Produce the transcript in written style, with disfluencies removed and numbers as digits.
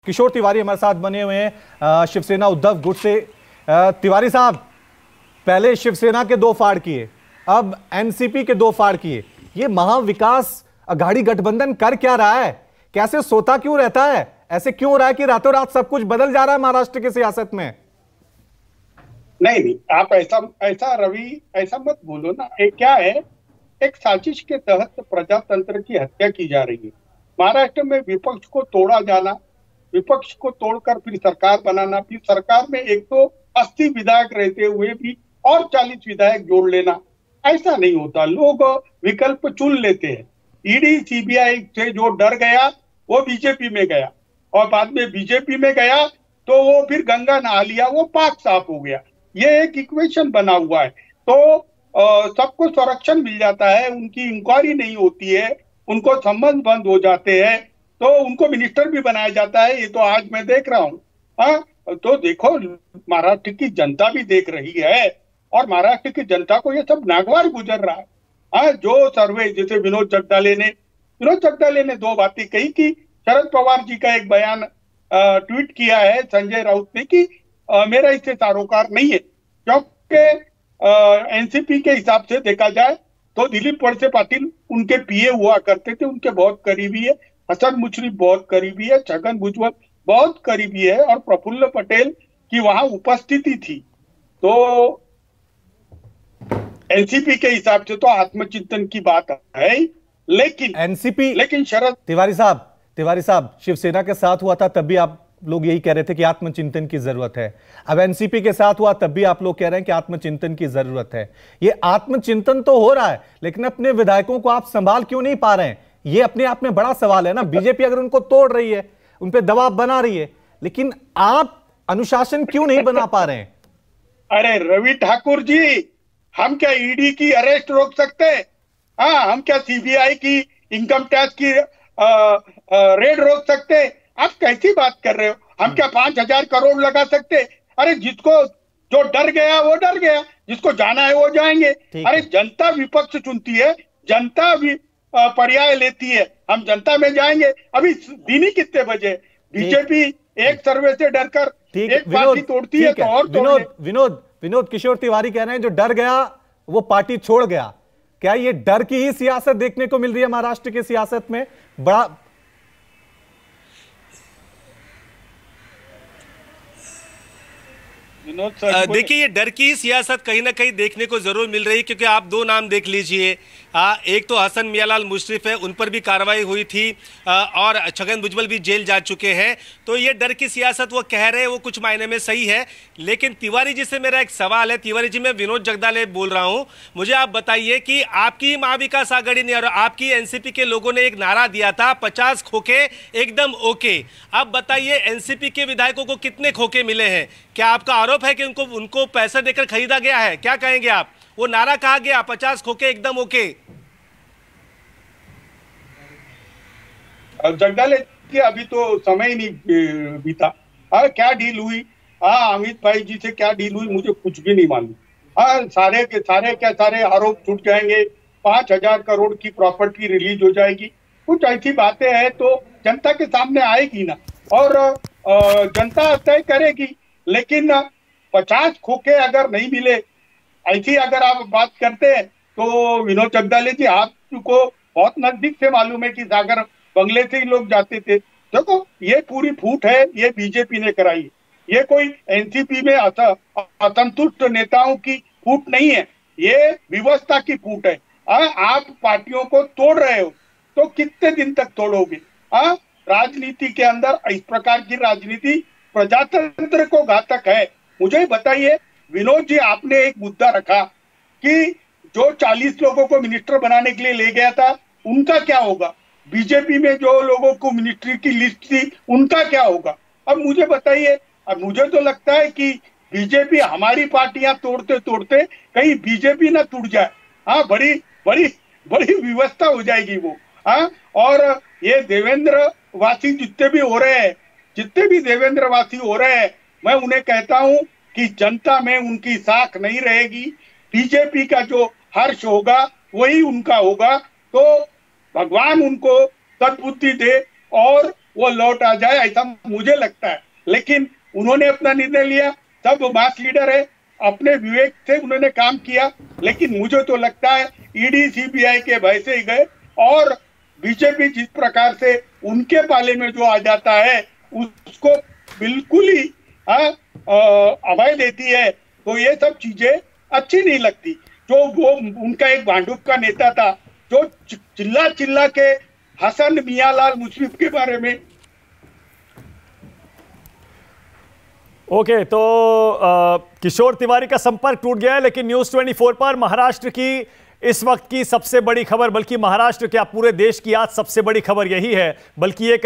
किशोर तिवारी हमारे साथ बने हुए हैं शिवसेना उद्धव गुट से। तिवारी साहब, पहले शिवसेना के 2 फाड़ किए, अब एनसीपी के 2 फाड़ किए। ये महाविकास अघाड़ी गठबंधन कर क्या रहा है? कैसे सोता क्यों रहता है? ऐसे क्यों हो रहा है कि रातों रात सब कुछ बदल जा रहा है महाराष्ट्र की सियासत में? नहीं, आप ऐसा रवि, ऐसा मत बोलो ना। एक क्या है, एक साजिश के तहत प्रजातंत्र की हत्या की जा रही है। महाराष्ट्र में विपक्ष को तोड़ा जाना, विपक्ष को तोड़कर फिर सरकार बनाना, फिर सरकार में 180 विधायक रहते हुए भी और 40 विधायक जोड़ लेना, ऐसा नहीं होता। लोग विकल्प चुन लेते हैं। ईडी सीबीआई से जो डर गया वो बीजेपी में गया, और बाद में बीजेपी में गया तो वो फिर गंगा नहा लिया, वो पाक साफ हो गया। ये एक इक्वेशन बना हुआ है। तो सबको संरक्षण मिल जाता है, उनकी इंक्वायरी नहीं होती है, उनको संबंध बंद हो जाते हैं, तो उनको मिनिस्टर भी बनाया जाता है। ये तो आज मैं देख रहा हूँ। हाँ, तो देखो, महाराष्ट्र की जनता भी देख रही है, और महाराष्ट्र की जनता को ये सब नागवार गुजर रहा है। हाँ, जो सर्वे, जैसे विनोद जगदाले ने 2 बातें कही कि शरद पवार जी का एक बयान ट्वीट किया है संजय राउत ने कि मेरा इससे सरोकार नहीं है, क्योंकि एनसीपी के हिसाब से देखा जाए तो दिलीप वळसे पाटिल उनके पीए हुआ करते थे, उनके बहुत करीबी है। हसन मुश्रीफ बहुत करीबी है, छगन भुजबल बहुत करीबी है, और प्रफुल्ल पटेल की वहां उपस्थिति थी। तो एनसीपी के हिसाब से तो आत्मचिंतन की बात है, लेकिन शरद तिवारी साहब, शिवसेना के साथ हुआ था तब भी आप लोग यही कह रहे थे कि आत्मचिंतन की जरूरत है। अब एनसीपी के साथ हुआ तब भी आप लोग कह रहे हैं कि आत्मचिंतन की जरूरत है। ये आत्मचिंतन तो हो रहा है, लेकिन अपने विधायकों को आप संभाल क्यों नहीं पा रहे हैं? ये अपने आप में बड़ा सवाल है ना। बीजेपी अगर उनको तोड़ रही है, उन पे दबाव बना रही है, लेकिन आप अनुशासन क्यों नहीं बना पा रहे हैं? अरे रवि ठाकुर जी, हम क्या ईडी की अरेस्ट रोक सकते हैं? हाँ, हम क्या सीबीआई की, इनकम टैक्स की रेड रोक सकते हैं? आप कैसी बात कर रहे हो? हम क्या 5,000 करोड़ लगा सकते? अरे जिसको जो डर गया वो डर गया, जिसको जाना है वो जाएंगे। अरे जनता विपक्ष चुनती है, जनता भी पर्याय लेती है, हम जनता में जाएंगे। अभी दिन ही कितने बजे? बीजेपी एक सर्वे से डरकर एक पार्टी तोड़ती है तो और विनोद किशोर तिवारी कह रहे हैं जो डर गया वो पार्टी छोड़ गया। क्या ये डर की ही सियासत देखने को मिल रही है महाराष्ट्र की सियासत में? बड़ा देखिए, ये डर की सियासत कहीं ना कहीं देखने को जरूर मिल रही है, क्योंकि आप 2 नाम देख लीजिए। एक तो हसन मियालाल मुशर्रफ है, उन पर भी कार्रवाई हुई थी, और छगन भुजबल भी जेल जा चुके हैं। तो ये डर की सियासत वो कह रहे हैं, वो कुछ मायने में सही है। लेकिन तिवारी जी से मेरा एक सवाल है। तिवारी जी, मैं विनोद जगदाले बोल रहा हूं। मुझे आप बताइए कि आपकी महाविकास आघाड़ी ने और आपकी एनसीपी के लोगों ने एक नारा दिया था, 50 खोखे एकदम ओके। अब बताइए, एनसीपी के विधायकों को कितने खोखे मिले हैं? क्या आपका आरोप है कि उनको पैसा देकर खरीदा गया है? क्या कहेंगे आप? वो नारा कहा गया 50 खोखे एकदम ओके। जगदाले की अभी तो समय ही नहीं बीता। क्या डील हुई? अमित भाई जी से क्या डील हुई, मुझे कुछ भी नहीं मालूम। सारे के सारे आरोप छूट जाएंगे, 5,000 करोड़ की प्रॉपर्टी रिलीज हो जाएगी, कुछ ऐसी बातें हैं तो जनता के सामने आएगी ना, और जनता तय करेगी। लेकिन 50 खोखे अगर नहीं मिले, ऐसी अगर आप बात करते हैं तो विनोद जगदाले जी, आपको बहुत नजदीक से मालूम है कि सागर बंगले से ही लोग जाते थे। देखो, ये पूरी फूट है, ये बीजेपी ने कराई। ये कोई एनसीपी में असंतुष्ट नेताओं की फूट नहीं है, ये व्यवस्था की फूट है। आप पार्टियों को तोड़ रहे हो तो कितने दिन तक तोड़ोगे? राजनीति के अंदर इस प्रकार की राजनीति प्रजातंत्र को घातक है। मुझे बताइए विनोद जी, आपने एक मुद्दा रखा कि जो 40 लोगों को मिनिस्टर बनाने के लिए ले गया था उनका क्या होगा? बीजेपी में जो लोगों को मिनिस्ट्री की लिस्ट थी उनका क्या होगा? अब मुझे बताइए। अब मुझे तो लगता है कि बीजेपी, हमारी पार्टियां तोड़ते तोड़ते कहीं बीजेपी ना टूट जाए। बड़ी बड़ी बड़ी व्यवस्था हो जाएगी वो। और ये देवेंद्र वासी जितने भी देवेंद्र वासी हो रहे हैं, मैं उन्हें कहता हूं कि जनता में उनकी साख नहीं रहेगी। बीजेपी का जो हर्ष होगा वही उनका होगा। तो भगवान उनको सद्बुद्धि दे और वो लौट आ जाए, ऐसा मुझे लगता है। लेकिन उन्होंने अपना निर्णय लिया, सब मास लीडर है, अपने विवेक से उन्होंने काम किया। लेकिन मुझे तो लगता है ईडी सीबीआई के भय से ही गए, और बीजेपी जिस प्रकार से उनके पाले में जो आ जाता है उसको बिल्कुल ही अभय देती है, तो ये सब चीजें अच्छी नहीं लगती। जो वो उनका एक भांडुप का नेता था जो चिल्ला चिल्ला के हसन मियाँलाल मुशर्रफ के बारे में। ओके, तो किशोर तिवारी का संपर्क टूट गया है, लेकिन न्यूज़ 24 पर महाराष्ट्र की इस वक्त की सबसे बड़ी खबर, बल्कि महाराष्ट्र क्या पूरे देश की आज सबसे बड़ी खबर यही है, बल्कि ये